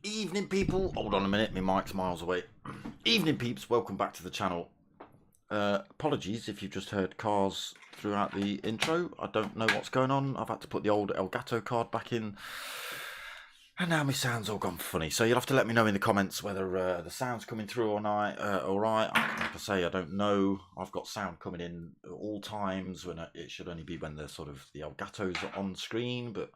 Evening people, hold on a minute, my mic's miles away. Evening peeps, welcome back to the channel. Apologies if you've just heard cars throughout the intro. I don't know what's going on. I've had to put the old Elgato card back in and now my sound's all gone funny. So you'll have to let me know in the comments whether the sound's coming through or not. Alright, like I say, I don't know. I've got sound coming in at all times when it should only be when the Elgatos are on screen, but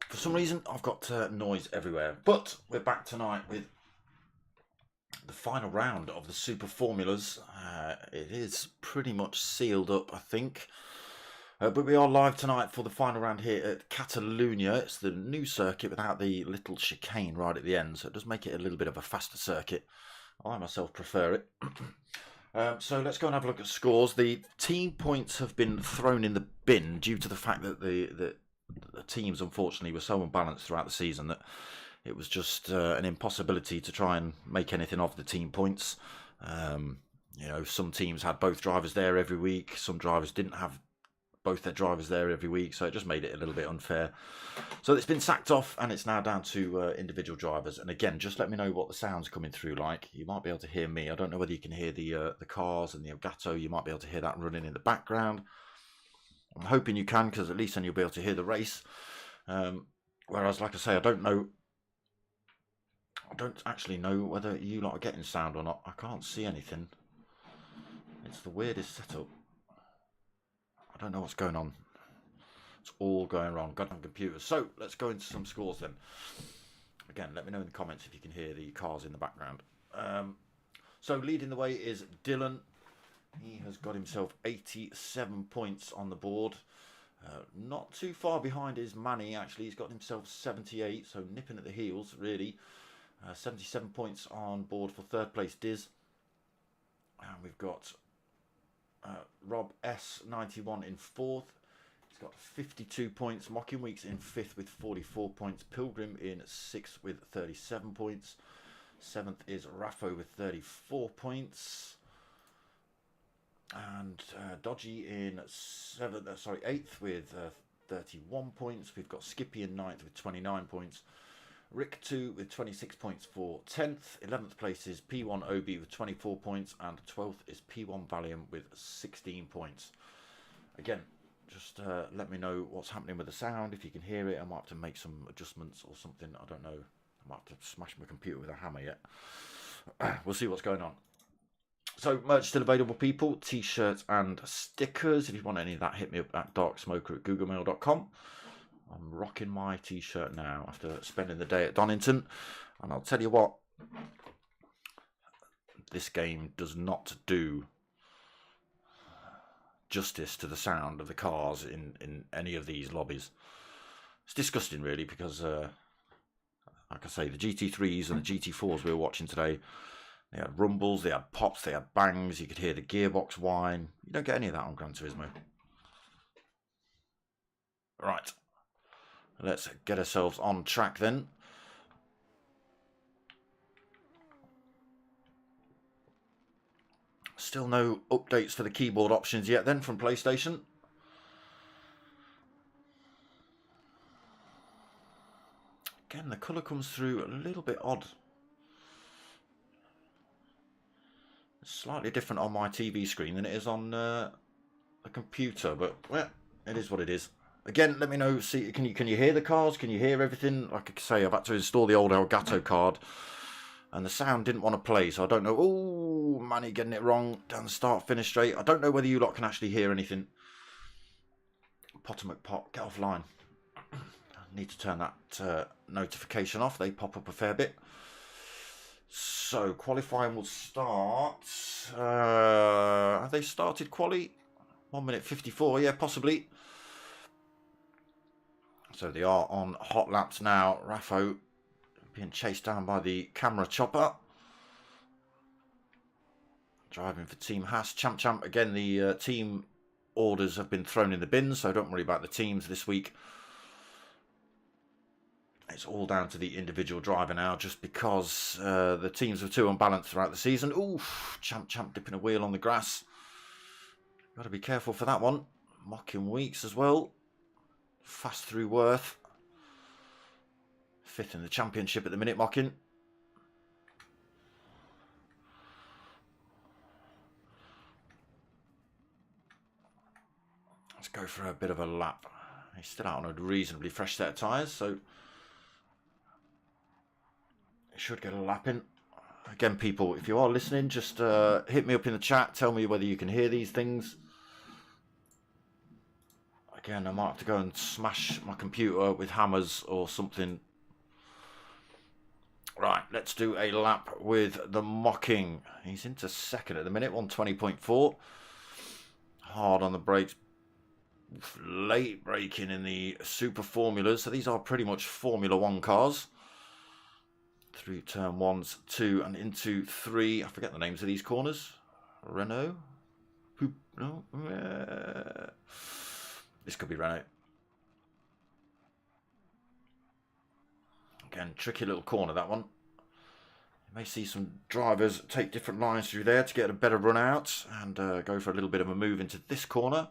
for some reason, I've got noise everywhere. But we're back tonight with the final round of the Super Formulas. It is pretty much sealed up, I think. But we are live tonight for the final round here at Catalunya. It's the new circuit without the little chicane right at the end. So it does make it a little bit of a faster circuit. I myself prefer it. So let's go and have a look at scores. The team points have been thrown in the bin due to the fact that the teams unfortunately were so unbalanced throughout the season that it was just an impossibility to try and make anything of the team points. You know, some teams had both drivers there every week, some drivers didn't have both their drivers there every week, so it just made it a little bit unfair. So it's been sacked off and it's now down to individual drivers. And again, just let me know what the sound's coming through like. You might be able to hear me. I don't know whether you can hear the cars and the Elgato. You might be able to hear that running in the background. I'm hoping you can, because at least then you'll be able to hear the race. Whereas, like I say, I don't actually know whether you lot are getting sound or not. I can't see anything. It's the weirdest setup. I don't know what's going on. It's all going wrong. Goddamn computers. So, let's go into some scores then. Again, let me know in the comments if you can hear the cars in the background. So, leading the way is Dylan. He has got himself 87 points on the board. Not too far behind is Manny, actually. He's got himself 78, so nipping at the heels, really. 77 points on board for third place Diz. And we've got Rob S, 91 in fourth. He's got 52 points. Mocking Weeks in fifth with 44 points. Pilgrim in sixth with 37 points. Seventh is Raffo with 34 points. And Dodgy in eighth with 31 points. We've got Skippy in ninth with 29 points. Rick 2 with 26 points for 10th. 11th place is P1RC with 24 points. And 12th is P1 Valium with 16 points. Again, just let me know what's happening with the sound. If you can hear it, I might have to make some adjustments or something. I don't know. I might have to smash my computer with a hammer yet. We'll see what's going on. So, merch still available, people. T-shirts and stickers. If you want any of that, hit me up at darksmoker@googlemail.com. I'm rocking my T-shirt now after spending the day at Donington. And I'll tell you what, this game does not do justice to the sound of the cars in any of these lobbies. It's disgusting, really, because, like I say, the GT3s and the GT4s we were watching today, they had rumbles, they had pops, they had bangs, you could hear the gearbox whine. You don't get any of that on Gran Turismo. Right, let's get ourselves on track then. Still no updates for the keyboard options yet then from PlayStation. Again, the colour comes through a little bit odd. Slightly different on my TV screen than it is on the computer, but well, it is what it is. Again, let me know. See, can you hear the cars? Can you hear everything? Like I say, I've had to install the old Elgato card, and the sound didn't want to play, so I don't know. Oh, Manny getting it wrong down the start finish straight. I don't know whether you lot can actually hear anything. Potter McPot, get offline. I need to turn that notification off. They pop up a fair bit. So, qualifying will start. Have they started quali? 1 minute 54, yeah, possibly. So they are on hot laps now. Raffo being chased down by the camera chopper. Driving for Team Haas. Champ. Again, the team orders have been thrown in the bin, so don't worry about the teams this week. It's all down to the individual driver now, just because the teams were too unbalanced throughout the season. Ooh, Champ dipping a wheel on the grass. Got to be careful for that one. Mocking Weeks as well. Fast through Worth. 5th in the championship at the minute, Mocking. Let's go for a bit of a lap. He's still out on a reasonably fresh set of tyres, so he should get a lap in. Again, people, if you are listening, just hit me up in the chat. Tell me whether you can hear these things. Again, I might have to go and smash my computer with hammers or something. Right, let's do a lap with the Mocking. He's into 2nd at the minute, 120.4. Hard on the brakes. Late braking in the Super Formulas. So these are pretty much Formula 1 cars. Through turn 1, 2 and into 3. I forget the names of these corners. Renault? Who? No? This could be Renault. Again, tricky little corner, that one. You may see some drivers take different lines through there to get a better run out and go for a little bit of a move into this corner.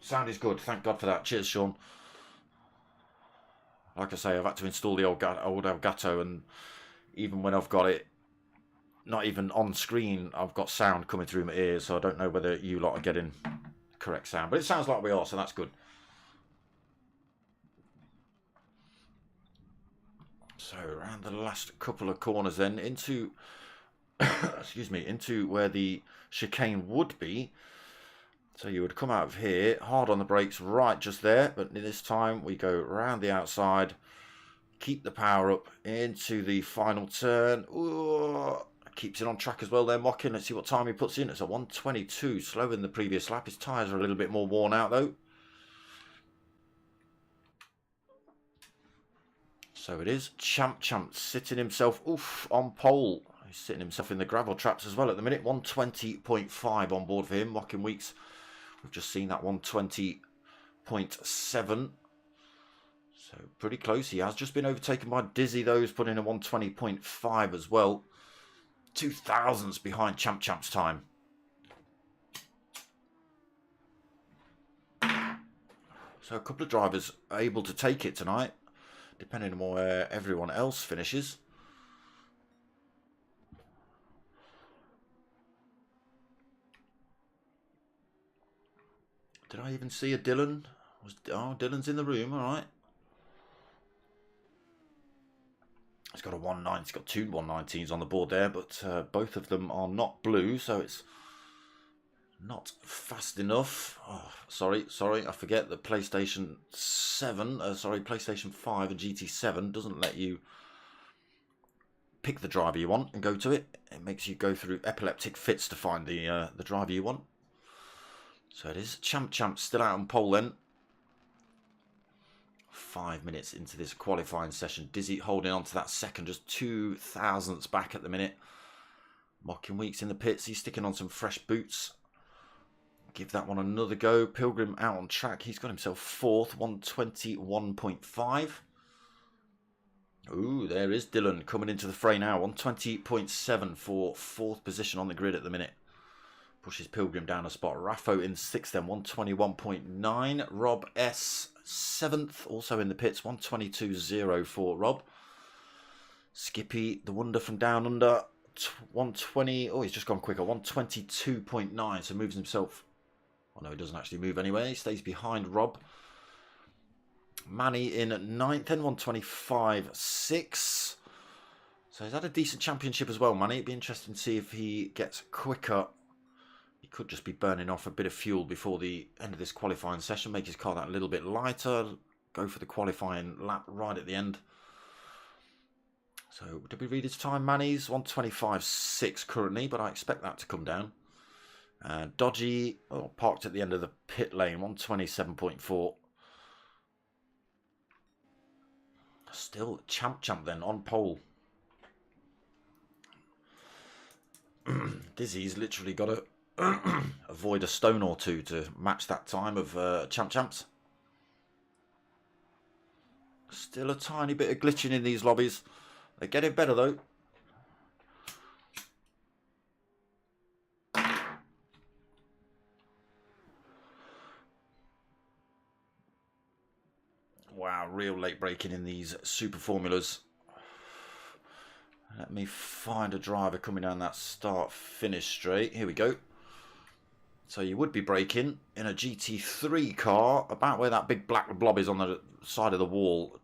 Sound is good. Thank God for that. Cheers, Sean. Like I say, I've had to install the old Elgato, and even when I've got it, not even on screen, I've got sound coming through my ears, so I don't know whether you lot are getting correct sound. But it sounds like we are, so that's good. So around the last couple of corners then, into excuse me, into where the chicane would be. So you would come out of here, hard on the brakes right just there, but this time we go around the outside, keep the power up into the final turn. Ooh, keeps it on track as well there, Mocking. Let's see what time he puts in. It's a 1:22, slower than the previous lap. His tyres are a little bit more worn out though. So it is. Champ sitting himself on pole. He's sitting himself in the gravel traps as well at the minute. 120.5 on board for him. Mocking Weeks, we've just seen that 120.7. So pretty close. He has just been overtaken by Dizzy though, who's put in a 120.5 as well. 2,000ths behind Champ's time. So a couple of drivers are able to take it tonight, depending on where everyone else finishes. Did I even see a Dylan? Oh, Dylan's in the room, all right. He's got a 1.9. He's got two 119s on the board there, but both of them are not blue, so it's not fast enough. Oh, sorry, I forget that PlayStation 5 and GT7 doesn't let you pick the driver you want and go to it. It makes you go through epileptic fits to find the driver you want. So it is Champ still out on pole then. 5 minutes into this qualifying session. Dizzy holding on to that second, just 2,000ths back at the minute. Mocking Weeks in the pits. He's sticking on some fresh boots. Give that one another go. Pilgrim out on track. He's got himself 4th, 121.5. Ooh, there is Dylan coming into the fray now. 120.7 for 4th position on the grid at the minute. Pushes Pilgrim down a spot. Raffo in 6th then, 121.9. Rob S 7th, also in the pits, 122.0 for Rob. Skippy, the wonder from down under, 120. Oh, he's just gone quicker, 122.9. So moves himself. Oh no, he doesn't actually move anyway. He stays behind Rob. Manny in 9th then, 125.6. So he's had a decent championship as well, Manny. It'd be interesting to see if he gets quicker. He could just be burning off a bit of fuel before the end of this qualifying session, make his car that a little bit lighter, go for the qualifying lap right at the end. So, did we read his time, Manny's? 1:25.6 currently, but I expect that to come down. Dodgy, parked at the end of the pit lane, 1:27.4. Still Champ then, on pole. Dizzy's literally got to avoid a stone or two to match that time of Champs. Still a tiny bit of glitching in these lobbies. They're getting better though. Wow, real late braking in these super formulas. Let me find a driver coming down that start-finish straight. Here we go. So you would be braking in a GT3 car about where that big black blob is on the side of the wall.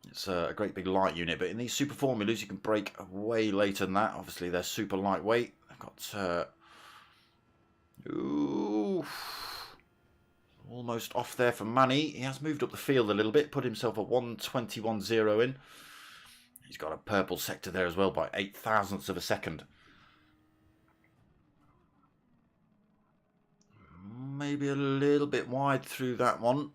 It's a great big light unit, but in these super formulas you can brake way later than that. Obviously they're super lightweight. I've got almost off there for Manny. He has moved up the field a little bit, put himself a 1:21.0 in. He's got a purple sector there as well by 8 thousandths of a second. Maybe a little bit wide through that one.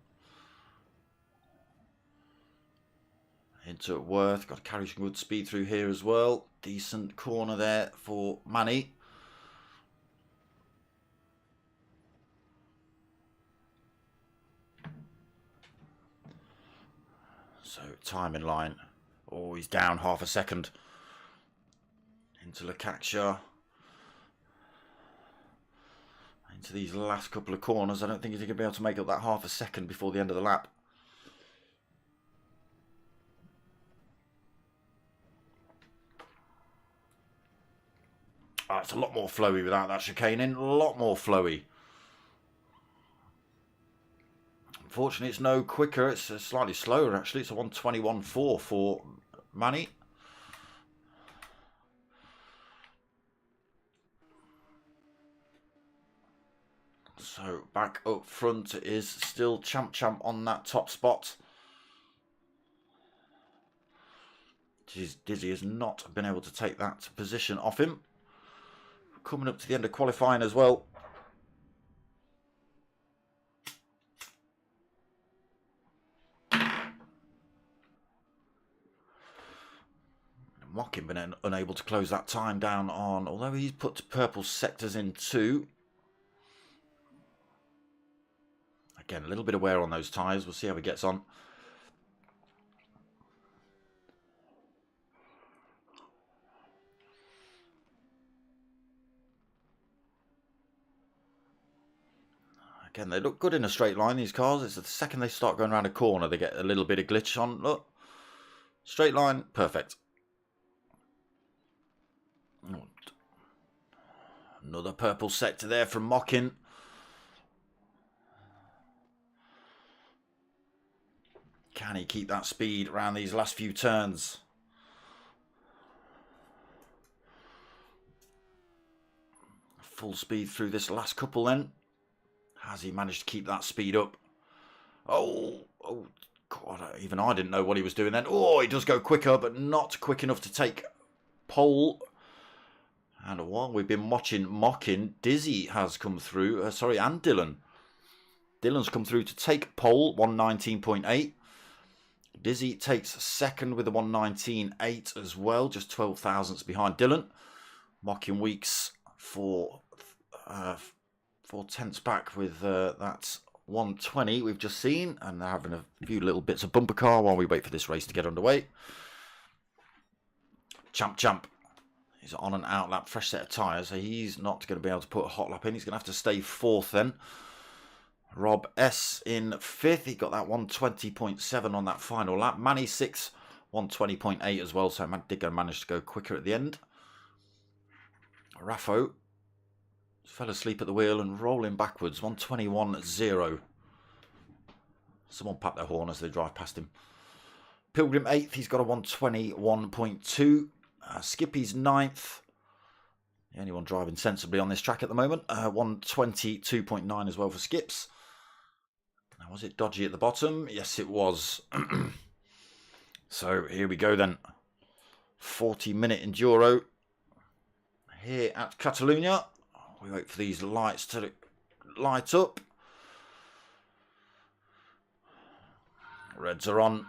Into Worth, got to carry some good speed through here as well. Decent corner there for Manny. So time in line. Oh, he's down half a second. Into Lukacsha. Into these last couple of corners. I don't think he's going to be able to make up that half a second before the end of the lap. Oh, it's a lot more flowy without that chicane in. A lot more flowy. Unfortunately, it's no quicker. It's slightly slower, actually. It's a 1:21.4 for Manny. So, back up front is still Champ on that top spot. Dizzy has not been able to take that position off him. Coming up to the end of qualifying as well. Mocking been unable to close that time down on, although he's put purple sectors in too. Again, a little bit of wear on those tyres. We'll see how he gets on. Again, they look good in a straight line, these cars. It's the second they start going around a corner, they get a little bit of glitch on. Look. Straight line, perfect. Another purple sector there from Mockin. Can he keep that speed around these last few turns? Full speed through this last couple then. Has he managed to keep that speed up? Oh God, even I didn't know what he was doing then. Oh, he does go quicker, but not quick enough to take pole. And while we've been watching Mockin, Dizzy has come through. And Dylan. Dylan's come through to take pole, 1:19.8. Dizzy takes second with a 1:19.8 as well, just 12 thousandths behind Dylan. Mockin Weeks for 4 tenths back with that 1:20 we've just seen, and they're having a few little bits of bumper car while we wait for this race to get underway. Champ. He's on an out lap, fresh set of tyres, so he's not going to be able to put a hot lap in. He's going to have to stay fourth then. Rob S in fifth. He got that 1:20.7 on that final lap. Manny sixth, 1:20.8 as well, so did manage to go quicker at the end. Raffo fell asleep at the wheel and rolling backwards, 1:21.0. Someone pat their horn as they drive past him. Pilgrim 8th, he's got a 1:21.2. Skippy's 9th The only one driving sensibly on this track at the moment. 122.9 as well for skips. Now, was it dodgy at the bottom? Yes, it was. So here we go then. 40-minute enduro here at Catalunya. We wait for these lights to light up. Reds are on.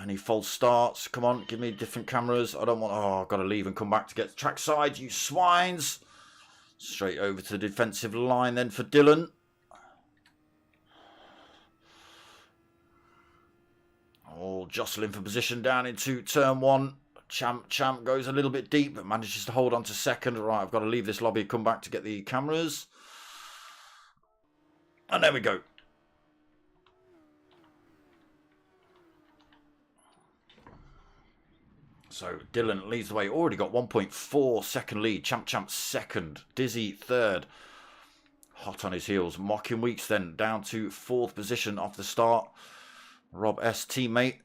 Any false starts? Come on, give me different cameras. I don't want... Oh, I've got to leave and come back to get the track side, you swines. Straight over to the defensive line then for Dylan. Oh, jostling for position down into turn one. Champ goes a little bit deep, but manages to hold on to second. Right, I've got to leave this lobby, come back to get the cameras. And there we go. So Dylan leads the way. Already got 1.4 second lead. Champ second. Dizzy third. Hot on his heels. Mocking Weeks then down to fourth position off the start. Rob S. teammate.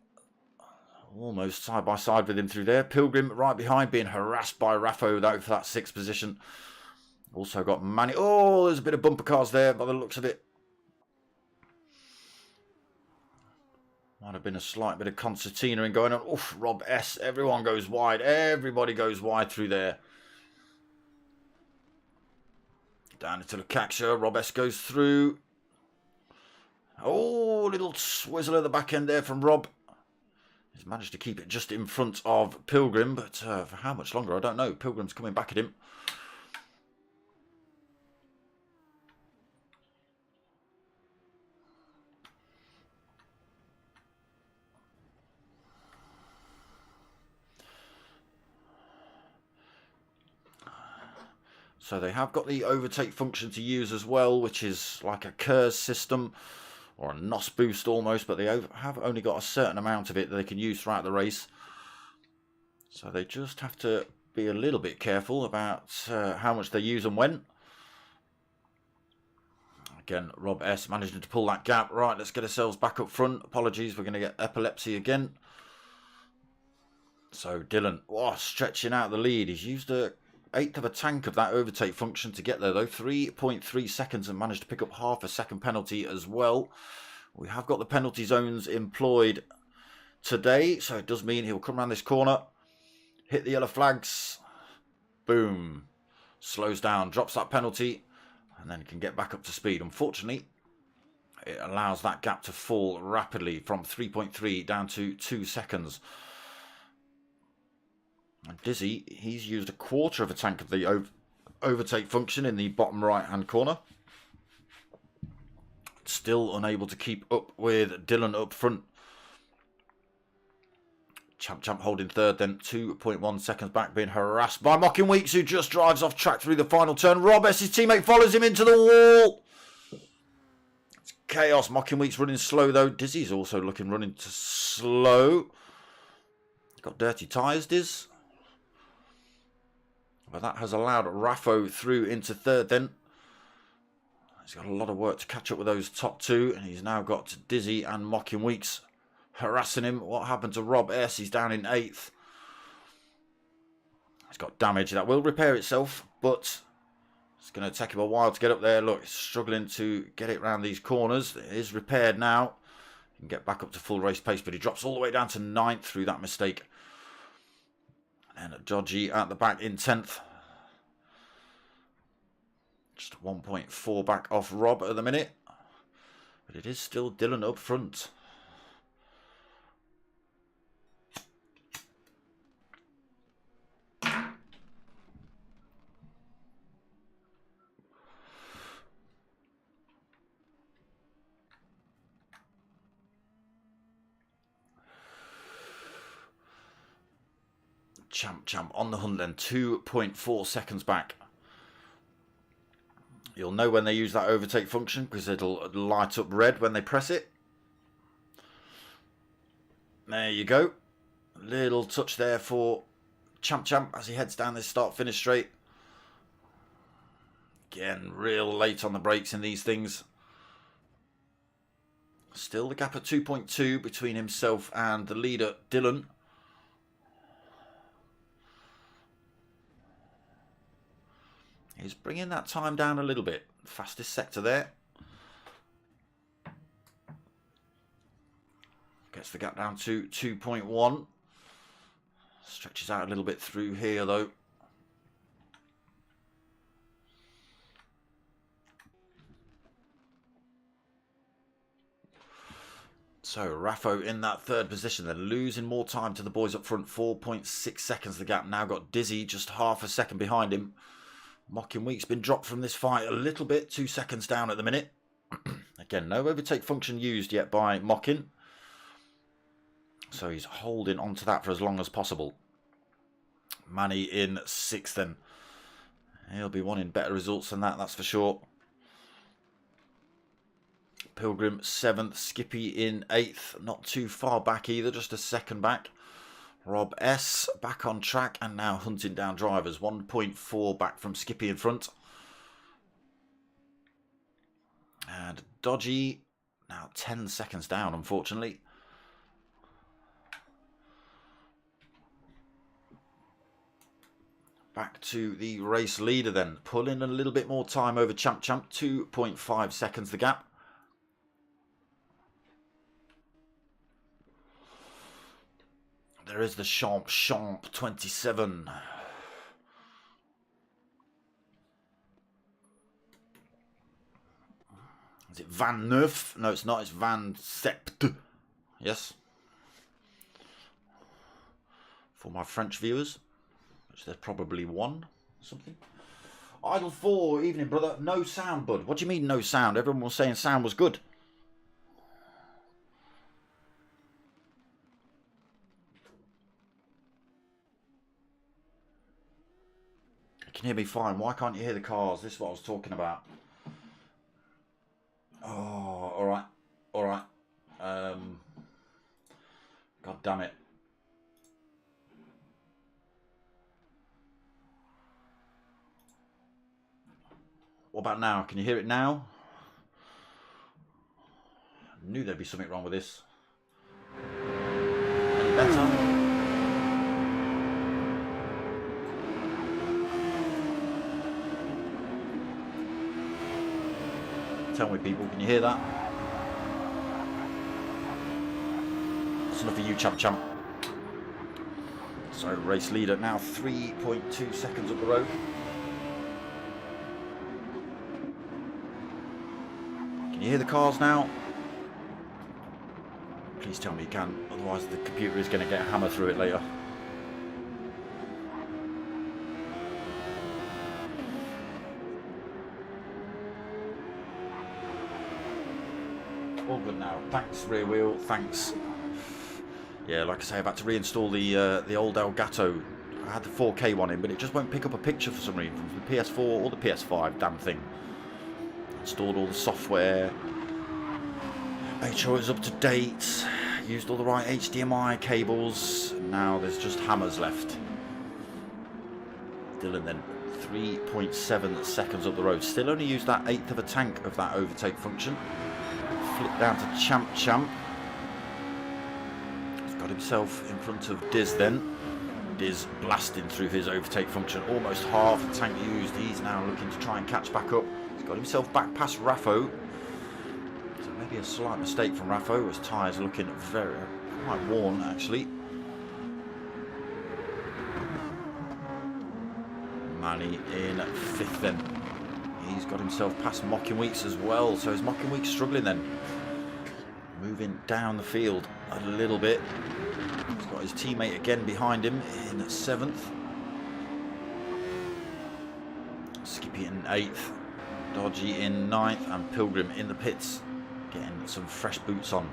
Almost side by side with him through there. Pilgrim right behind, being harassed by Raffo though for that sixth position. Also got Manny. Oh, there's a bit of bumper cars there by the looks of it. Might have been a slight bit of concertina going on. Oof, Rob S. Everyone goes wide. Everybody goes wide through there. Down into the Caxia. Rob S. goes through. Oh, little swizzle at the back end there from Rob. He's managed to keep it just in front of Pilgrim, but for how much longer, I don't know. Pilgrim's coming back at him. So they have got the overtake function to use as well, which is like a KERS system. Or a NOS boost almost, but they have only got a certain amount of it that they can use throughout the race. So they just have to be a little bit careful about how much they use and when. Again, Rob S. managing to pull that gap. Right, let's get ourselves back up front. Apologies, we're going to get epilepsy again. So Dylan, stretching out the lead. He's used an eighth of a tank of that overtake function to get there though. 3.3 seconds and managed to pick up half a second penalty as well. We have got the penalty zones employed today, so it does mean he'll come around this corner, hit the yellow flags, boom, slows down, drops that penalty, and then can get back up to speed. Unfortunately, it allows that gap to fall rapidly from 3.3 down to 2 seconds. And Dizzy, he's used a quarter of a tank of the overtake function in the bottom right hand corner. Still unable to keep up with Dylan up front. Champ holding third, then 2.1 seconds back, being harassed by Mocking Weeks, who just drives off track through the final turn. Rob S, his teammate, follows him into the wall. It's chaos. Mocking Weeks running slow though. Dizzy's also running to slow. Got dirty tyres, Diz. But that has allowed Raffo through into third then. He's got a lot of work to catch up with those top two. And he's now got Dizzy and Mocking Weeks harassing him. What happened to Rob S? He's down in 8th. He's got damage. That will repair itself. But it's going to take him a while to get up there. Look, he's struggling to get it around these corners. It is repaired now. He can get back up to full race pace. But he drops all the way down to 9th through that mistake. And Dodgy at the back in 10th. Just 1.4 back off Rob at the minute. But it is still Dylan up front. Champ on the hunt then. 2.4 seconds back. You'll know when they use that overtake function because it'll light up red when they press it. There you go. Little touch there for Champ as he heads down this start-finish straight. Again, real late on the brakes in these things. Still the gap at 2.2 between himself and the leader, Dylan. He's bringing that time down a little bit. Fastest sector there. Gets the gap down to 2.1. Stretches out a little bit through here though. So Raffo in that third position, then losing more time to the boys up front. 4.6 seconds the gap. Now got Dizzy just half a second behind him. Mocking Week's been dropped from this fight a little bit. 2 seconds down at the minute. Again, no overtake function used yet by Mocking. So he's holding on to that for as long as possible. Manny in 6th then. He'll be wanting better results than that, that's for sure. Pilgrim 7th, Skippy in 8th, not too far back either, just a second back. Rob S back on track and now hunting down drivers, 1.4 back from Skippy in front. And Dodgy, now 10 seconds down unfortunately. Back to the race leader then, pulling a little bit more time over Champ, 2.5 seconds the gap. There is the Champ 27. Is it Van Neuf? No, it's not. It's Van Sept. Yes. For my French viewers, which there's probably one or something. Idle 4, evening brother. No sound, bud. What do you mean no sound? Everyone was saying sound was good. You can hear me fine. Why can't you hear the cars? This is what I was talking about. Oh, alright. Alright. God damn it. What about now? Can you hear it now? I knew there'd be something wrong with this. Any better? Tell me, people, can you hear that? That's enough for you, Champ. So, race leader now 3.2 seconds up the road. Can you hear the cars now? Please tell me you can, otherwise the computer is going to get a hammer through it later. All good now. Thanks, rear wheel. Thanks. Yeah, like I say, I've had to reinstall the old Elgato. I had the 4K one in, but it just won't pick up a picture for some reason from the PS4 or the PS5. Damn thing. Installed all the software. Made sure it was up to date. Used all the right HDMI cables. Now there's just hammers left. Dylan then 3.7 seconds up the road. Still only used that 1/8 of a tank of that overtake function. Flip down to Champ. He's got himself in front of Diz then. Diz blasting through his overtake function. Almost half the tank used. He's now looking to try and catch back up. He's got himself back past Raffo. So maybe a slight mistake from Raffo. His tyres are looking quite worn actually. Manny in 5th then. He's got himself past Mocking Weeks as well. So is Mocking Weeks struggling then? Moving down the field a little bit. He's got his teammate again behind him in 7th. Skippy in 8th. Dodgy in 9th. And Pilgrim in the pits. Getting some fresh boots on.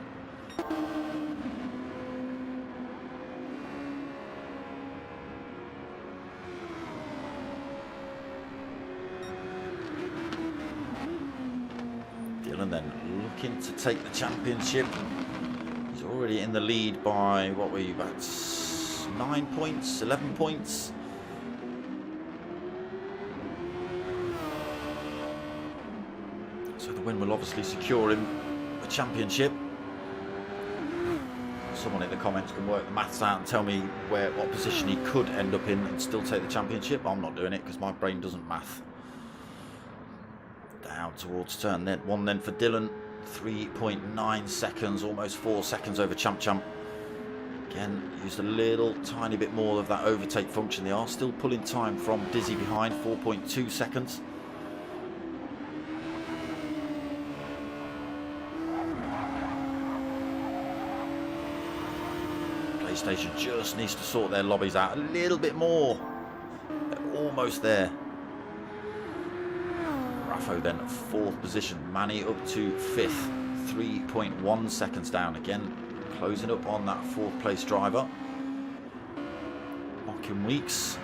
Dylan then looking to take the championship. He's already in the lead by, what were you, about 9 points, 11 points. So the win will obviously secure him a championship. Someone in the comments can work the maths out and tell me what position he could end up in and still take the championship. I'm not doing it because my brain doesn't math. Down towards turn then, one then for Dylan. 3.9 seconds, almost 4 seconds over Champ Champ. Again, used a little tiny bit more of that overtake function. They are still pulling time from Dizzy behind, 4.2 seconds. PlayStation just needs to sort their lobbies out a little bit more. They're almost there. Raffo then 4th position, Manny up to 5th, 3.1 seconds down. Again, closing up on that 4th place driver. Mocking Weeks,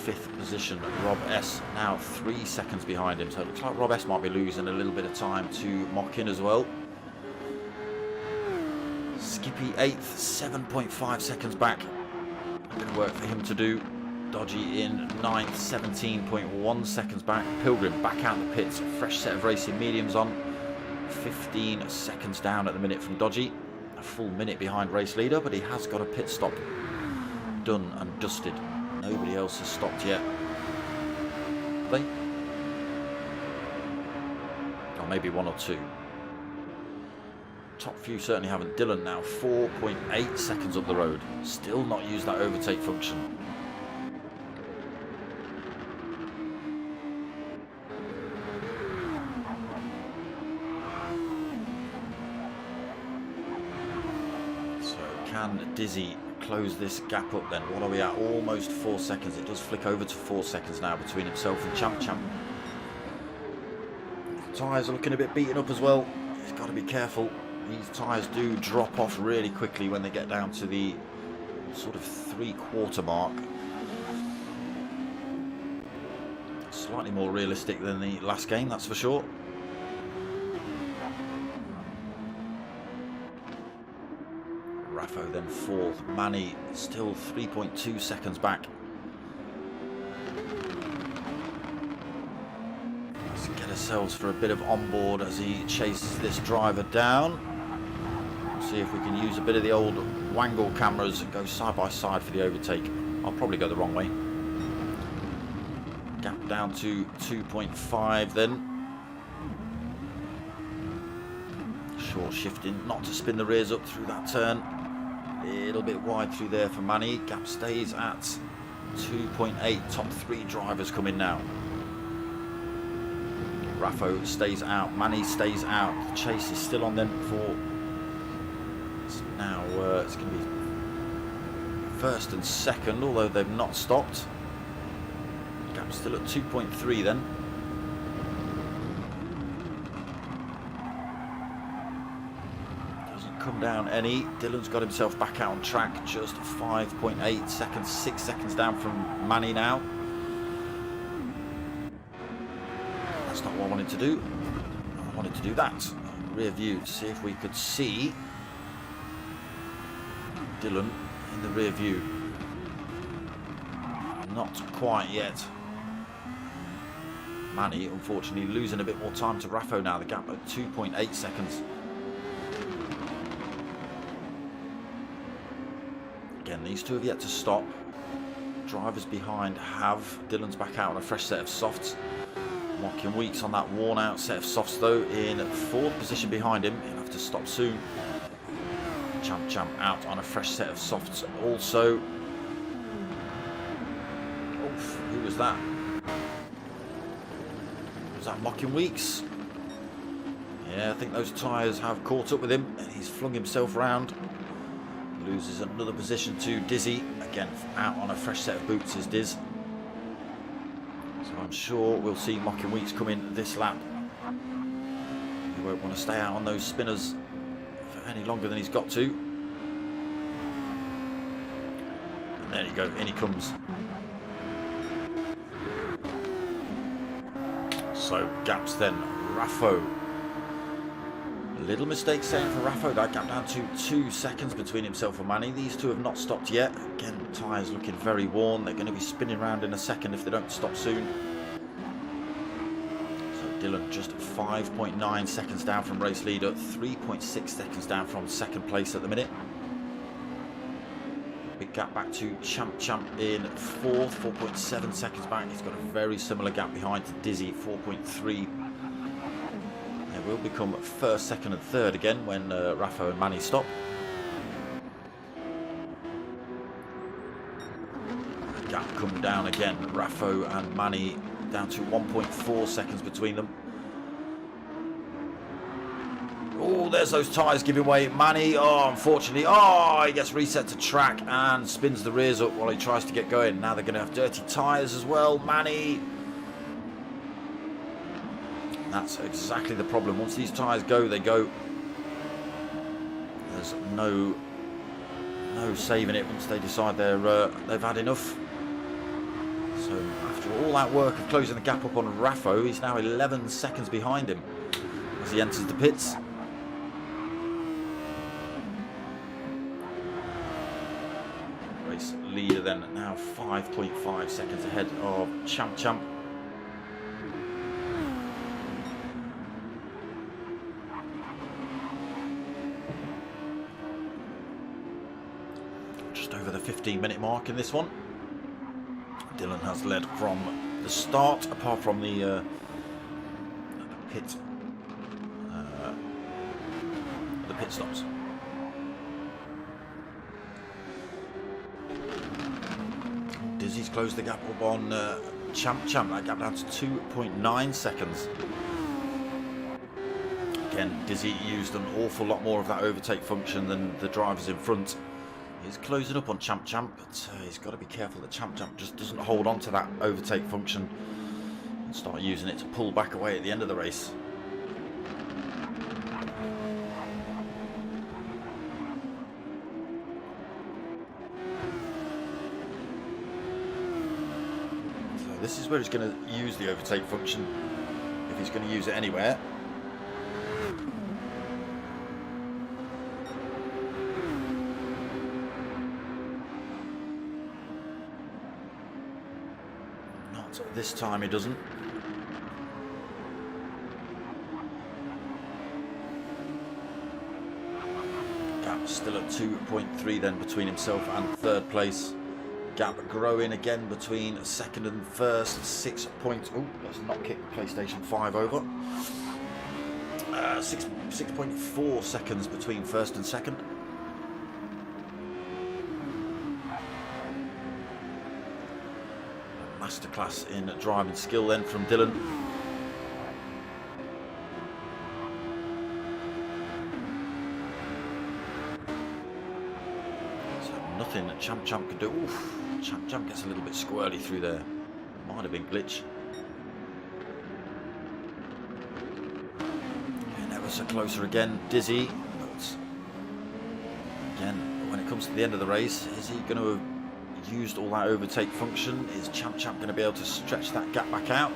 5th position, Rob S now 3 seconds behind him. So it looks like Rob S might be losing a little bit of time to Mockin as well. Skippy 8th, 7.5 seconds back. A bit of work for him to do. Dodgy in 9th, 17.1 seconds back. Pilgrim back out the pits, fresh set of racing mediums on. 15 seconds down at the minute from Dodgy. A full minute behind race leader, but he has got a pit stop done and dusted. Nobody else has stopped yet. They? Or maybe one or two. Top few certainly haven't. Dylan now 4.8 seconds up the road. Still not used that overtake function. Can Dizzy close this gap up then? What are we at? Almost 4 seconds. It does flick over to 4 seconds now between himself and Champ Champ. Tyres are looking a bit beaten up as well. He's got to be careful. These tyres do drop off really quickly when they get down to the sort of 3/4 mark. Slightly more realistic than the last game, that's for sure. Raffo then 4th, Manny still 3.2 seconds back. Let's get ourselves for a bit of onboard as he chases this driver down. See if we can use a bit of the old Wangle cameras and go side by side for the overtake. I'll probably go the wrong way. Gap down to 2.5 then. Short shifting, not to spin the rears up through that turn. A little bit wide through there for Manny. Gap stays at 2.8. Top 3 drivers come in now. Raffo stays out. Manny stays out. The chase is still on them for... Now it's going to be 1st and 2nd, although they've not stopped. Gap still at 2.3 then. Come down any. Dylan's got himself back out on track, just 5.8 seconds, 6 seconds down from Manny now. That's not what I wanted to do. I wanted to do that. Rear view to see if we could see Dylan in the rear view. Not quite yet. Manny, unfortunately, losing a bit more time to Raffo now. The gap at 2.8 seconds. Again, these two have yet to stop. Drivers behind have. Dylan's back out on a fresh set of softs. Mocking Weeks on that worn out set of softs though, in 4th position behind him. He'll have to stop soon. Champ Champ out on a fresh set of softs also. Oof, who was that? Was that Mocking Weeks? Yeah, I think those tyres have caught up with him and he's flung himself round. Loses another position to Dizzy. Again, out on a fresh set of boots is Diz. So I'm sure we'll see Mocking Weeks come in this lap. He won't want to stay out on those spinners for any longer than he's got to. And there you go, in he comes. So gaps then, Raffo. Little mistake saying for Raffo, that gap down to 2 seconds between himself and Manny. These two have not stopped yet. Again, tyres looking very worn. They're going to be spinning around in a second if they don't stop soon. So Dylan just 5.9 seconds down from race leader, 3.6 seconds down from 2nd place at the minute. Big gap back to Champ in 4th, 4.7 seconds back. He's got a very similar gap behind to Dizzy, 4.3. They will become 1st, 2nd and 3rd again when Raffo and Manny stop. Gap come down again. Raffo and Manny down to 1.4 seconds between them. Oh, there's those tyres giving way. Manny, oh, unfortunately, oh, he gets reset to track and spins the rears up while he tries to get going. Now they're going to have dirty tyres as well. Manny. That's exactly the problem. Once these tyres go, they go. There's no saving it once they decide they've had enough. So after all that work of closing the gap up on Raffo, he's now 11 seconds behind him as he enters the pits. Race leader then now 5.5 seconds ahead of Champ. Just over the 15-minute mark in this one. Dylan has led from the start, apart from the pit stops. Dizzy's closed the gap up on Champ. That gap down to 2.9 seconds. Again, Dizzy used an awful lot more of that overtake function than the drivers in front. He's closing up on Champ, but he's got to be careful that Champ just doesn't hold on to that overtake function and start using it to pull back away at the end of the race. So this is where he's going to use the overtake function, if he's going to use it anywhere. This time he doesn't. Gap still at 2.3 then between himself and 3rd place. Gap growing again between 2nd and 1st. 6 points. Oh, let's not kick the PlayStation 5 over. 6.4 seconds between 1st and 2nd. Masterclass in driving skill then from Dylan. So nothing that Champ can do. Oof, Champ gets a little bit squirrely through there. Might have been glitch. And ever so closer again, Dizzy. But again, when it comes to the end of the race, is he going to have used all that overtake function? Is Champ going to be able to stretch that gap back out?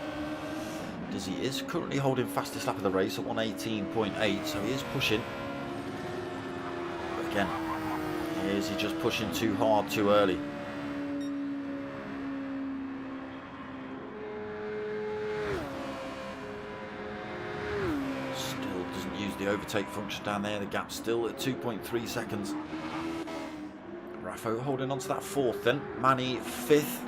Dizzy is currently holding fastest lap of the race at 1:18.8, so he is pushing. But again, is he just pushing too hard too early? Still doesn't use the overtake function down there. The gap's still at 2.3 seconds. Raffo holding on to that 4th then. Manny 5th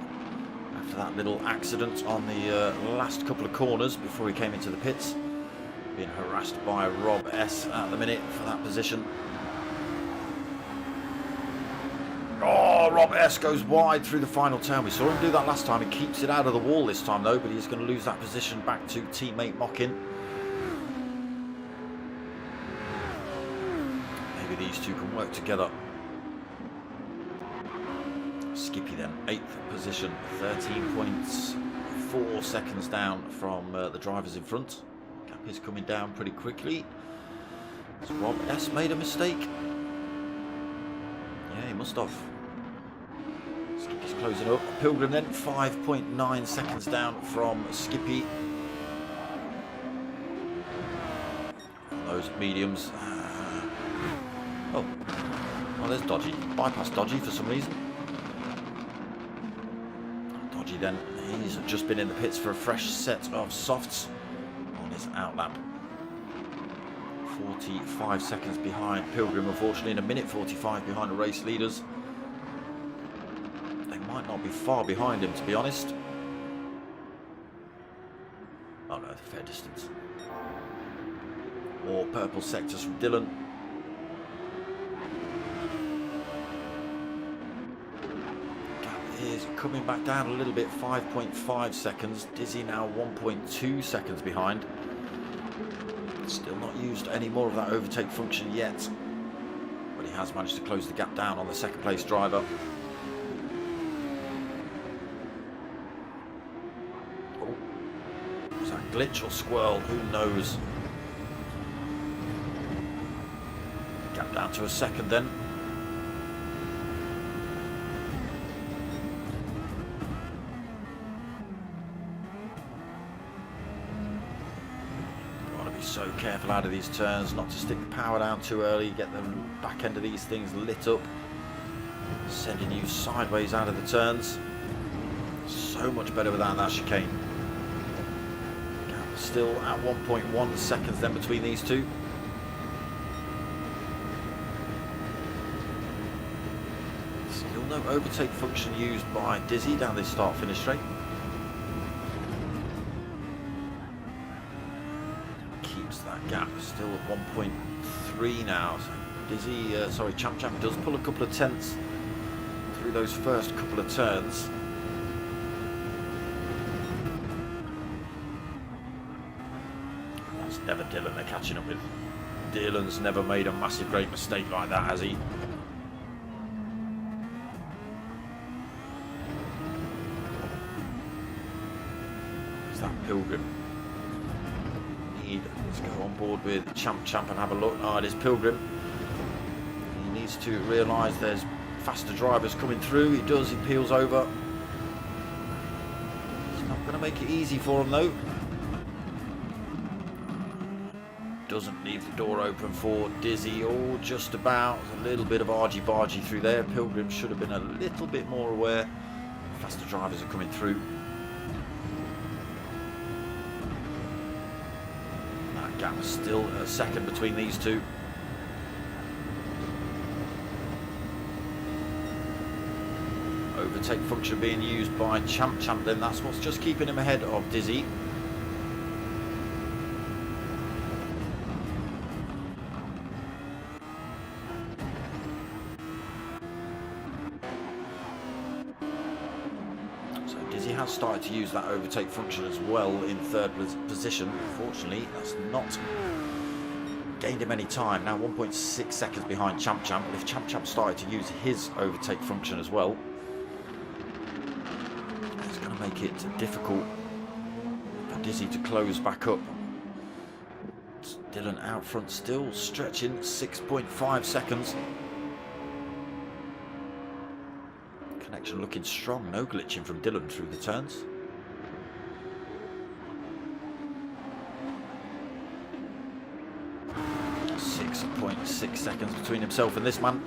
after that little accident on the last couple of corners before he came into the pits. Being harassed by Rob S at the minute for that position. Oh, Rob S goes wide through the final turn. We saw him do that last time. He keeps it out of the wall this time though, but he's going to lose that position back to teammate Mockin. Maybe these two can work together. Skippy then, 8th position, 13.4 seconds down from the drivers in front. Gap is coming down pretty quickly. Has Rob S made a mistake? Yeah, he must have. Skippy's closing up. Pilgrim then, 5.9 seconds down from Skippy. Those mediums. Oh, there's Dodgy. Bypass Dodgy for some reason. Dodgy then, he's just been in the pits for a fresh set of softs on his outlap. 45 seconds behind Pilgrim, unfortunately, in 1:45 behind the race leaders. be far behind him, to be honest. Oh no, fair distance. More purple sectors from Dylan. Gap is coming back down a little bit, 5.5 seconds. Dizzy now 1.2 seconds behind. Still not used any more of that overtake function yet. But he has managed to close the gap down on the second place driver. Oh, was that glitch or squirrel? Who knows? Gap down to a second then. So careful out of these turns, not to stick the power down too early, get the back end of these things lit up, sending you sideways out of the turns. So much better without that chicane. Gap still at 1.1 seconds then between these two. Still no overtake function used by Dizzy down this start-finish straight. That gap still at 1.3 now. So Dizzy, Champ does pull a couple of tenths through those first couple of turns. That's never Dylan they're catching up with. Dylan's never made a massive great mistake like that, has he? Is that Pilgrim? Let's go on board with Champ and have a look. Oh, it is Pilgrim. He needs to realise there's faster drivers coming through. He does, he peels over. It's not going to make it easy for him though. Doesn't leave the door open for Dizzy, or just about. There's a little bit of argy-bargy through there. Pilgrim should have been a little bit more aware. Faster drivers are coming through. Gap still a second between these two. Overtake function being used by Champ then. That's what's just keeping him ahead of Dizzy. Has started to use that overtake function as well in third position. Fortunately, that's not gained him any time. Now 1.6 seconds behind Champ. But if Champ started to use his overtake function as well, it's going to make it difficult for Dizzy to close back up. It's Dylan out front still, stretching 6.5 seconds. Connection looking strong, no glitching from Dylan through the turns. .6 seconds between himself and this man.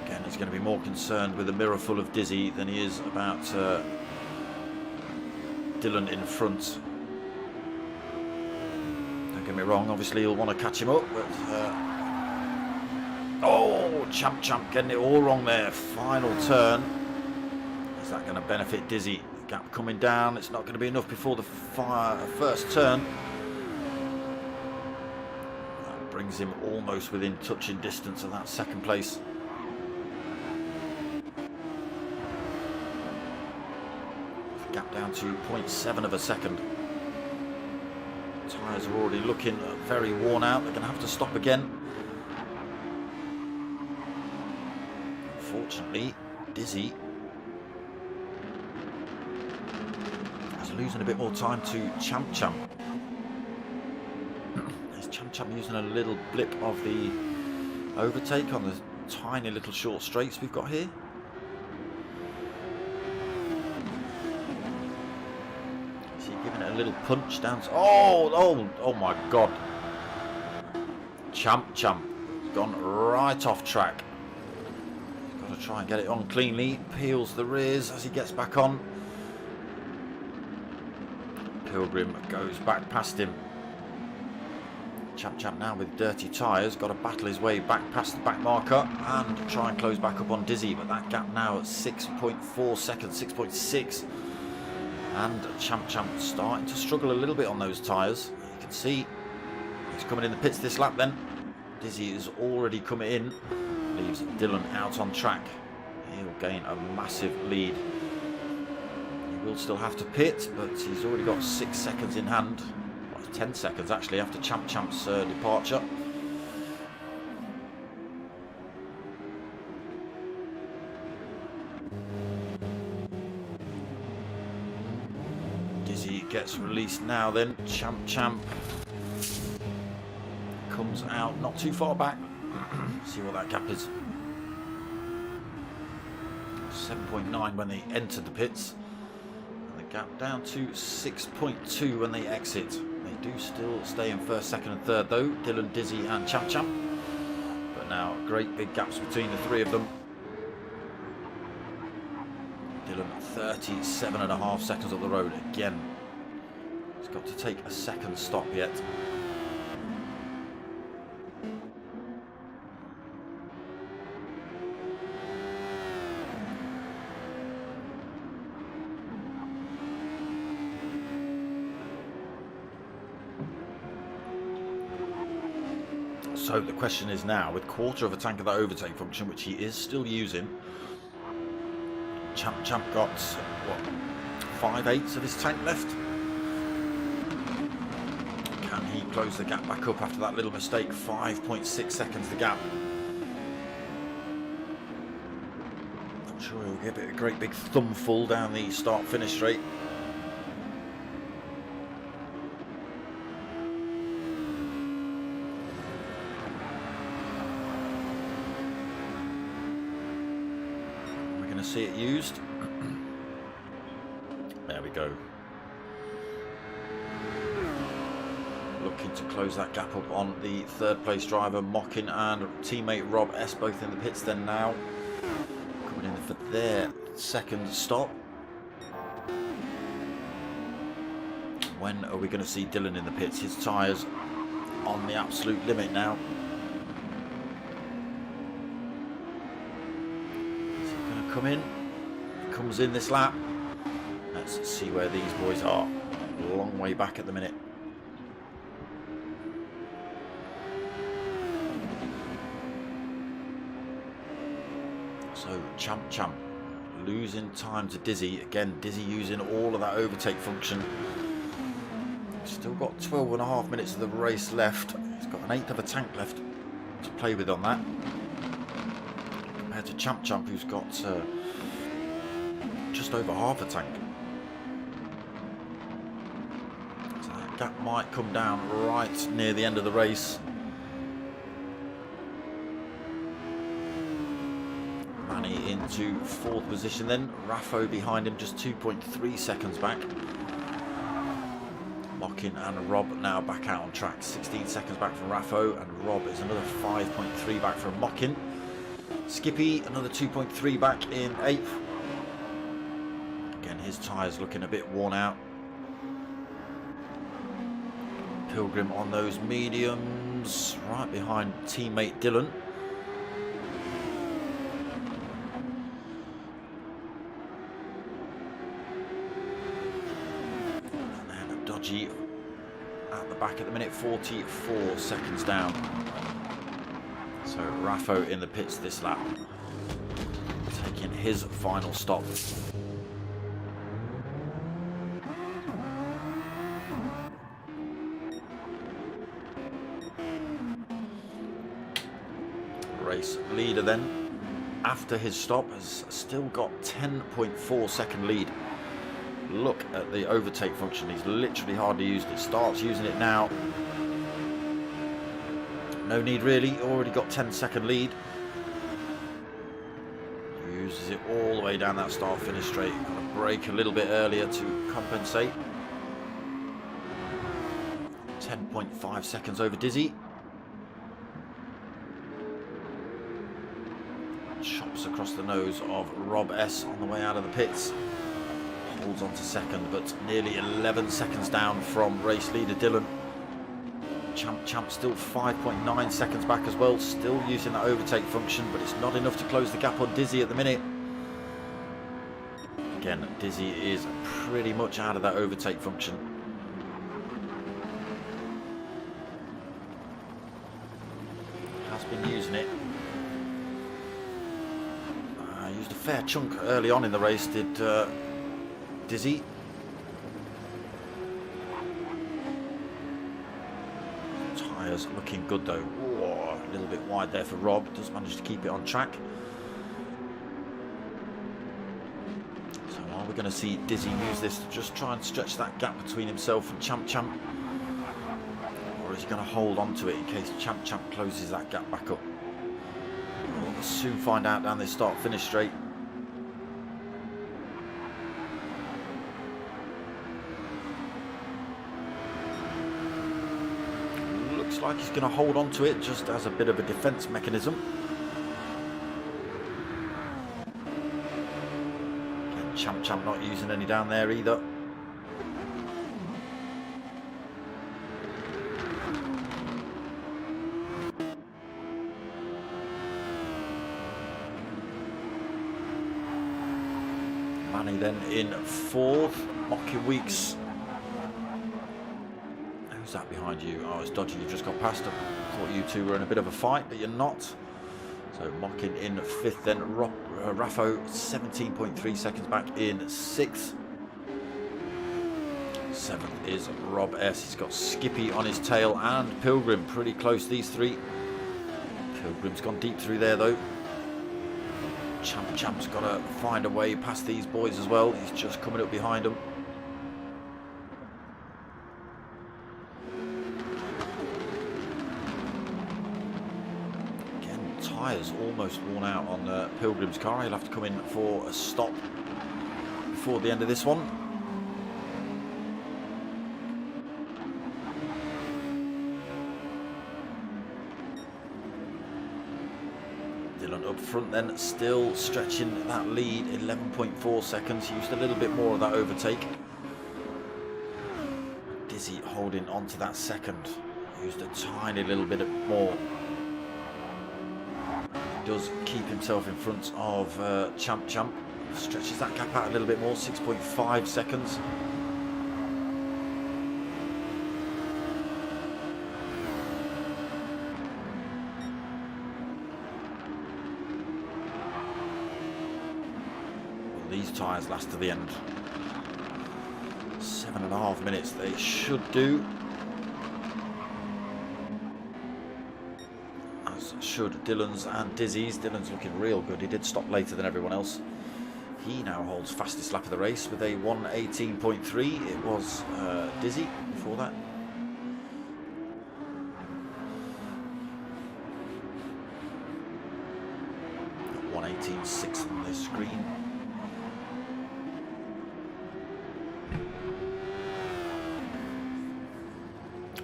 Again, he's going to be more concerned with a mirror full of Dizzy than he is about Dylan in front. Don't get me wrong, obviously he'll want to catch him up, but oh, Champ getting it all wrong there. Final turn. Is that going to benefit Dizzy? Gap coming down. It's not going to be enough before the first turn. That brings him almost within touching distance of that second place. Gap down to 0.7 of a second. Tyres are already looking very worn out. They're going to have to stop again. Unfortunately, Dizzy is losing a bit more time to Champ. Is Champ using a little blip of the overtake on the tiny little short straights we've got here? Is he giving it a little punch down? Oh my God! Champ gone right off track. Got to try and get it on cleanly. Peels the rears as he gets back on. Pilgrim goes back past him. Champ now with dirty tyres, got to battle his way back past the back marker and try and close back up on Dizzy, but that gap now at 6.4 seconds, 6.6, and Champ starting to struggle a little bit on those tyres. You can see he's coming in the pits this lap then. Dizzy is already coming in, leaves Dylan out on track. He'll gain a massive lead. He will still have to pit, but he's already got 6 seconds in hand. 10 seconds actually after Champ's departure. Dizzy gets released now then. Champ comes out not too far back. See what that gap is. 7.9 when they entered the pits. And the gap down to 6.2 when they exit. They do still stay in first, second and third though, Dylan, Dizzy and Champ. But now great big gaps between the three of them. Dylan 37.5 seconds up the road again. He's got to take a second stop yet. So the question is now, with quarter of a tank of that overtake function, which he is still using, Champ got, what, 5/8 of his tank left? Can he close the gap back up after that little mistake? 5.6 seconds the gap. I'm sure he'll give it a great big thumbful down the start-finish straight. See it used. There we go. Looking to close that gap up on the third place driver, Mockin and teammate Rob S, both in the pits then now. Coming in for their second stop. When are we going to see Dylan in the pits? His tyres on the absolute limit now. Come in, comes in this lap. Let's see where these boys are. A long way back at the minute. So Champ losing time to Dizzy. Again, Dizzy using all of that overtake function. Still got 12.5 minutes of the race left. He's got an 1/8 of a tank left to play with on that. To Champ, who's got just over half a tank. So that gap might come down right near the end of the race. Manny into fourth position then. Raffo behind him, just 2.3 seconds back. Mockin and Rob now back out on track. 16 seconds back from Raffo, and Rob is another 5.3 back from Mockin. Skippy, another 2.3 back in 8th. Again, his tyres looking a bit worn out. Pilgrim on those mediums, right behind teammate Dylan. And then a Dodgy at the back at the minute, 44 seconds down. So Raffo in the pits this lap, taking his final stop. Race leader then, after his stop, has still got 10.4 second lead. Look at the overtake function, he's literally hardly used it. Starts using it now. No need really, already got 10-second lead. Uses it all the way down that start-finish straight. Got to brake a little bit earlier to compensate. 10.5 seconds over Dizzy. Chops across the nose of Rob S on the way out of the pits. Holds on to second, but nearly 11 seconds down from race leader Dylan. Champ still 5.9 seconds back as well, still using that overtake function, but it's not enough to close the gap on Dizzy at the minute. Again, Dizzy is pretty much out of that overtake function. Has been using it. Used a fair chunk early on in the race, did Dizzy. Tyres looking good though. Whoa, a little bit wide there for Rob. Does manage to keep it on track. So are we going to see Dizzy use this to just try and stretch that gap between himself and Champ? Or is he going to hold on to it in case Champ closes that gap back up? We'll soon find out down this start-finish straight. Looks like he's going to hold on to it just as a bit of a defence mechanism. Again, Champ not using any down there either. Manny then in fourth. Mocking Weeks. Who's that behind you? Oh, it's Dodgy. You've just got past him. Thought you two were in a bit of a fight, but you're not. So Mocking in fifth then. Raffo 17.3 seconds back in sixth. Seventh is Rob S. He's got Skippy on his tail and Pilgrim pretty close, these three. Pilgrim's gone deep through there though. Champ's got to find a way past these boys as well. He's just coming up behind them. Again, tyres almost worn out on Pilgrim's car. He'll have to come in for a stop before the end of this one. Up front then, still stretching that lead, 11.4 seconds. Used a little bit more of that overtake. Dizzy holding on to that second. Used a tiny little bit more. Does keep himself in front of Champ. Stretches that gap out a little bit more, 6.5 seconds. These tyres last to the end. 7.5 minutes they should do. As should Dylan's and Dizzy's. Dylan's looking real good. He did stop later than everyone else. He now holds fastest lap of the race with a 1:18.3. It was Dizzy before that. Got 1:18.6 on the screen.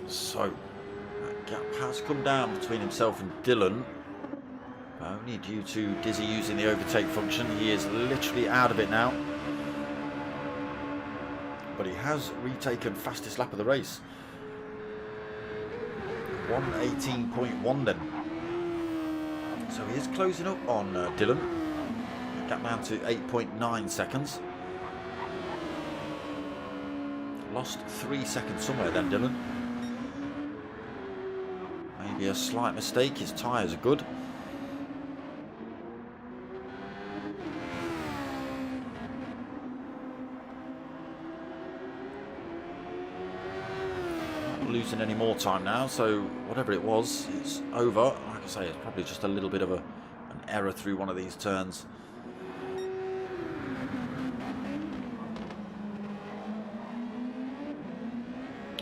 So, that gap has come down between himself and Dylan, only due to Dizzy using the overtake function. He is literally out of it now, but he has retaken fastest lap of the race. 1:18.1 then. So he is closing up on Dylan. Gap down to 8.9 seconds. Lost 3 seconds somewhere then, Dylan. Maybe a slight mistake. His tyres are good. Not losing any more time now, so whatever it was, it's over. Like I say, it's probably just a little bit of an error through one of these turns.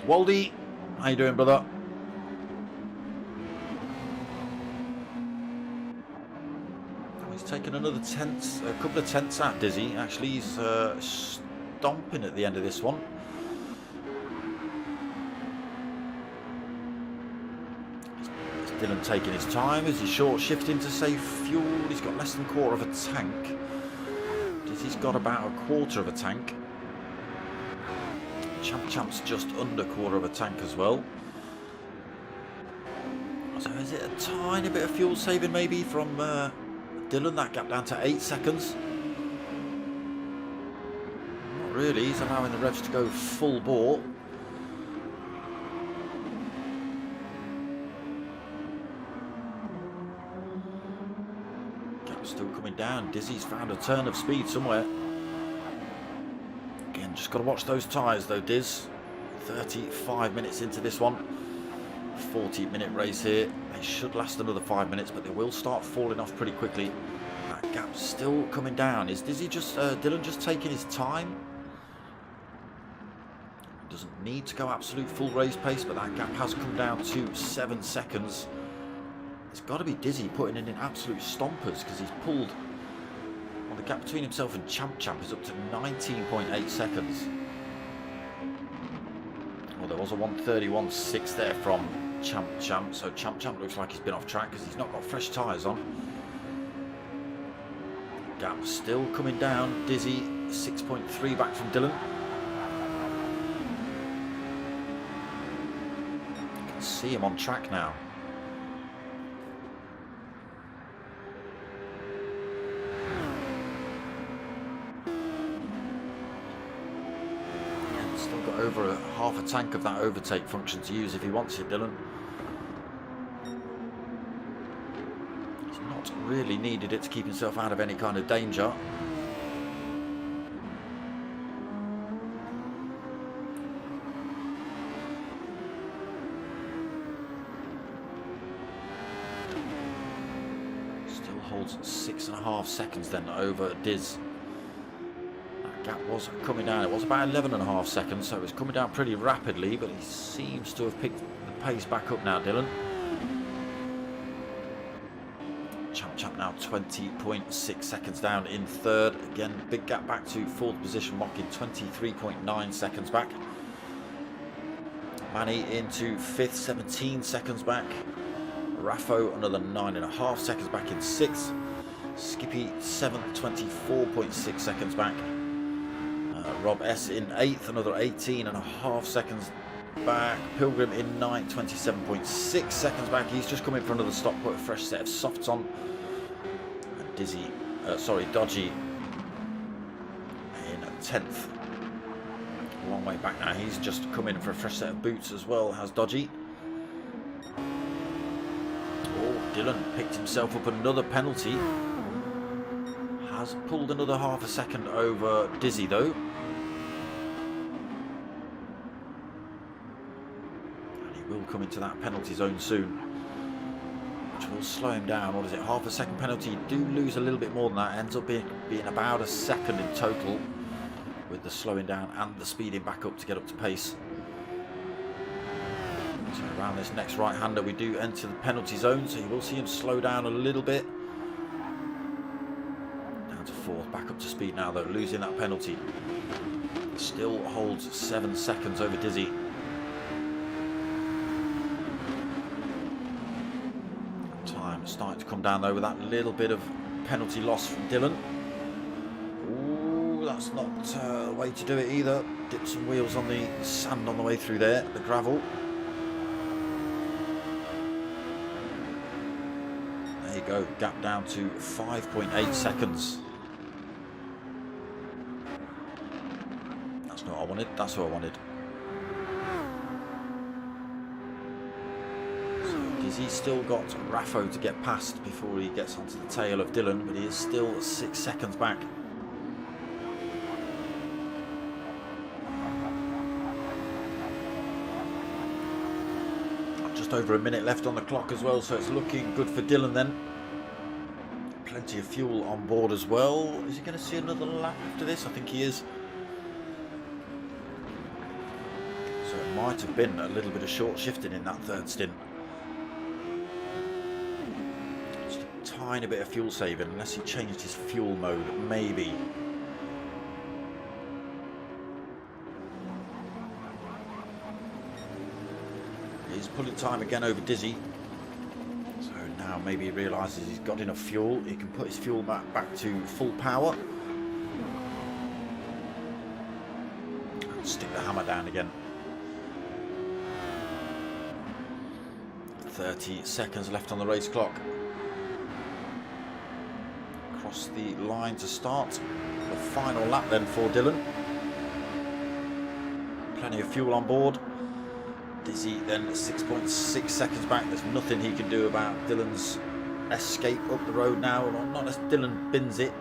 Waldy, how you doing, brother? Taking another tenth, a couple of tenths out Dizzy. Actually, he's stomping at the end of this one. Is Dylan taking his time? Is he short shifting to save fuel? He's got less than a quarter of a tank. Dizzy's got about a quarter of a tank. Champ's just under a quarter of a tank as well. So is it a tiny bit of fuel saving maybe from Dylan? That gap down to 8 seconds. Not really. He's allowing the revs to go full bore. Gap's still coming down. Dizzy's found a turn of speed somewhere. Again, just got to watch those tyres though, Diz. 35 minutes into this one. 40-minute race here. They should last another 5 minutes, but they will start falling off pretty quickly. That gap's still coming down. Is Dylan just taking his time? Doesn't need to go absolute full race pace, but that gap has come down to 7 seconds. It's got to be Dizzy putting in absolute stompers, because he's pulled. Well, the gap between himself and Champ is up to 19.8 seconds. Well, there was a 1:31.6 there from Champ, so Champ looks like he's been off track because he's not got fresh tyres on. Gap still coming down. Dizzy 6.3 back from Dylan. You can see him on track now. Over half a tank of that overtake function to use if he wants it, Dylan. He's not really needed it to keep himself out of any kind of danger. Still holds 6.5 seconds then over Diz. Gap was coming down. It was about 11.5 seconds, so it was coming down pretty rapidly, but he seems to have picked the pace back up now, Dylan. Champ now 20.6 seconds down in third. Again, big gap back to fourth position, Mocking 23.9 seconds back. Manny into fifth, 17 seconds back. Raffo another 9.5 seconds back in sixth. Skippy 7th, 24.6 seconds back. Rob S in 8th, another 18.5 seconds back. Pilgrim in 9th, 27.6 seconds back. He's just come in for another stop, put a fresh set of softs on. And Dodgy in 10th. A long way back now. He's just come in for a fresh set of boots as well, has Dodgy. Oh, Dylan picked himself up another penalty. Has pulled another half a second over Dizzy though. Will come into that penalty zone soon, which will slow him down. What is it, half a second penalty? You do lose a little bit more than that. Ends up being about a second in total, with the slowing down and the speeding back up to get up to pace. So around this next right-hander we do enter the penalty zone, so you will see him slow down a little bit. Down to fourth, back up to speed now though, losing that penalty. Still holds 7 seconds over Dizzy. Starting to come down though with that little bit of penalty loss from Dylan. Ooh, that's not the way to do it either. Dip some wheels on the sand on the way through there, the gravel. There you go, gap down to 5.8 seconds. That's not what I wanted, that's what I wanted. He's still got Raffo to get past before he gets onto the tail of Dylan, but he is still 6 seconds back. Just over a minute left on the clock as well, so it's looking good for Dylan then. Plenty of fuel on board as well. Is he going to see another lap after this? I think he is. So it might have been a little bit of short shifting in that third stint. Tiny bit of fuel saving, unless he changed his fuel mode, maybe. He's pulling time again over Dizzy. So now maybe he realises he's got enough fuel. He can put his fuel back to full power. And stick the hammer down again. 30 seconds left on the race clock. Across the line to start. The final lap then for Dylan. Plenty of fuel on board. Dizzy then 6.6 seconds back. There's nothing he can do about Dylan's escape up the road now. Not as Dylan bins it.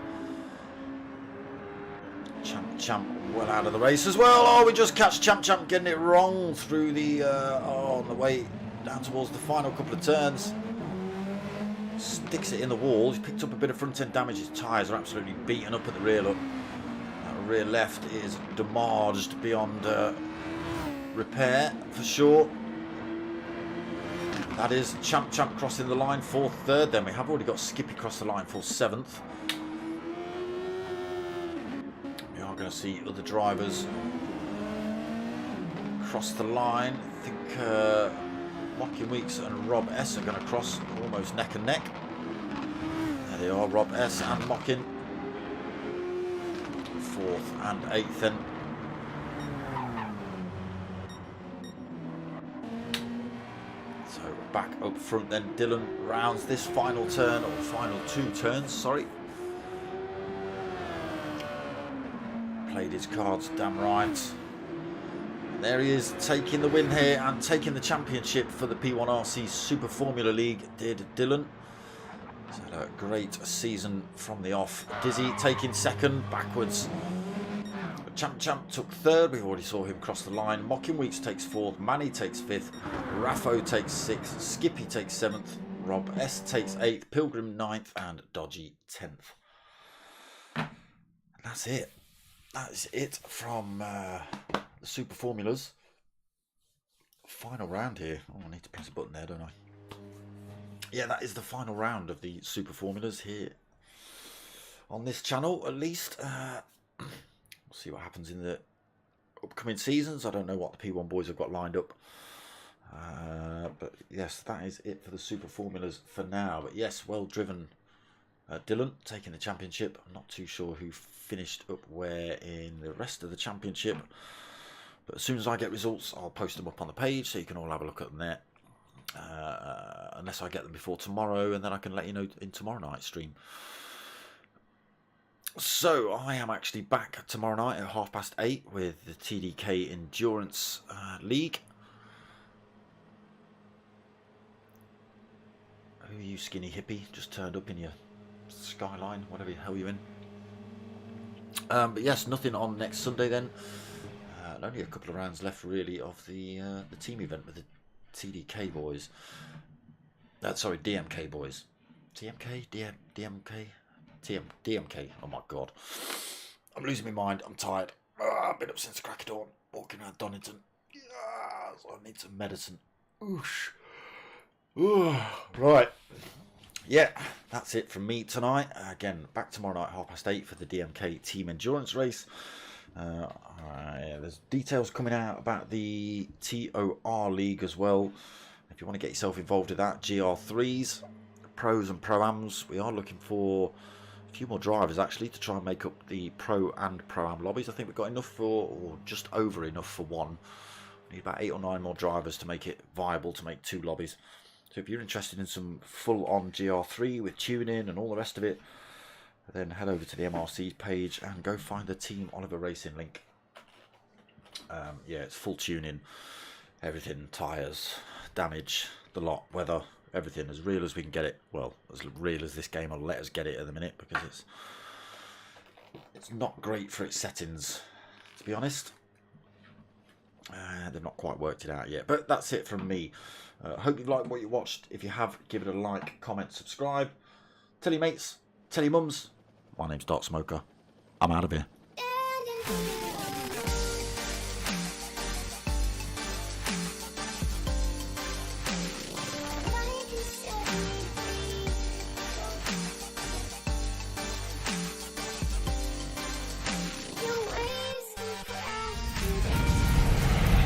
Champ well out of the race as well. Oh, we just catch Champ getting it wrong through the on the way down towards the final couple of turns. Sticks it in the wall. He's picked up a bit of front end damage. His tyres are absolutely beaten up at the rear. Look, that rear left is damaged beyond repair for sure. That is Champ crossing the line for third. Then we have already got Skippy cross the line for seventh. We are going to see other drivers cross the line. I think Mocking Weeks and Rob S are going to cross almost neck and neck. There they are, Rob S and Mocking. Fourth and eighth then. So back up front then, Dylan rounds this final turn, or final two turns, sorry. Played his cards damn right. There he is, taking the win here and taking the championship for the P1RC Super Formula League, did Dylan. He's had a great season from the off. Dizzy taking second, backwards. Champ took third, we already saw him cross the line. Mocking Weeks takes fourth, Manny takes fifth, Raffo takes sixth, Skippy takes seventh, Rob S takes eighth, Pilgrim ninth, and Dodgy 10th. And that's it. That's it from the Super Formulas. Final round here. Oh, I need to press a button there, don't I? Yeah, that is the final round of the Super Formulas here on this channel, at least. We'll see what happens in the upcoming seasons. I don't know what the P1 boys have got lined up. But yes, that is it for the Super Formulas for now. But yes, well driven Dylan taking the championship. I'm not too sure who finished up where in the rest of the championship. But as soon as I get results, I'll post them up on the page so you can all have a look at them there. Unless I get them before tomorrow, and then I can let you know in tomorrow night's stream. So I am actually back tomorrow night at 8:30 with the TDK Endurance League. Who are you, skinny hippie? Just turned up in your Skyline, whatever the hell you're in. But yes, nothing on next Sunday then. Only a couple of rounds left really of the team event with the TDK boys. Sorry, DMK boys. TMK? DMK? DMK. Oh my god. I'm losing my mind. I'm tired. I've been up since the crack of dawn, walking around Donington. So I need some medicine. Oosh. Right. Yeah, that's it from me tonight. Again, back tomorrow night, 8:30 for the DMK Team Endurance race. There's details coming out about the TOR League as well. If you want to get yourself involved with that, GR3s, pros and pro-ams. We are looking for a few more drivers actually to try and make up the pro and pro-am lobbies. I think we've got enough for, or just over enough for one. We need about 8 or 9 more drivers to make it viable to make 2 lobbies. So if you're interested in some full-on GR3 with tuning and all the rest of it, then head over to the MRC page and go find the Team Oliver Racing link. Yeah, it's full tuning, everything, tyres, damage, the lot, weather, everything, as real as we can get it. Well, as real as this game will let us get it at the minute, because it's not great for its settings, to be honest. They've not quite worked it out yet, but that's it from me. Hope you liked what you watched. If you have, give it a like, comment, subscribe. Tell your mates, tell your mums. My name's Dark Smoker. I'm out of here.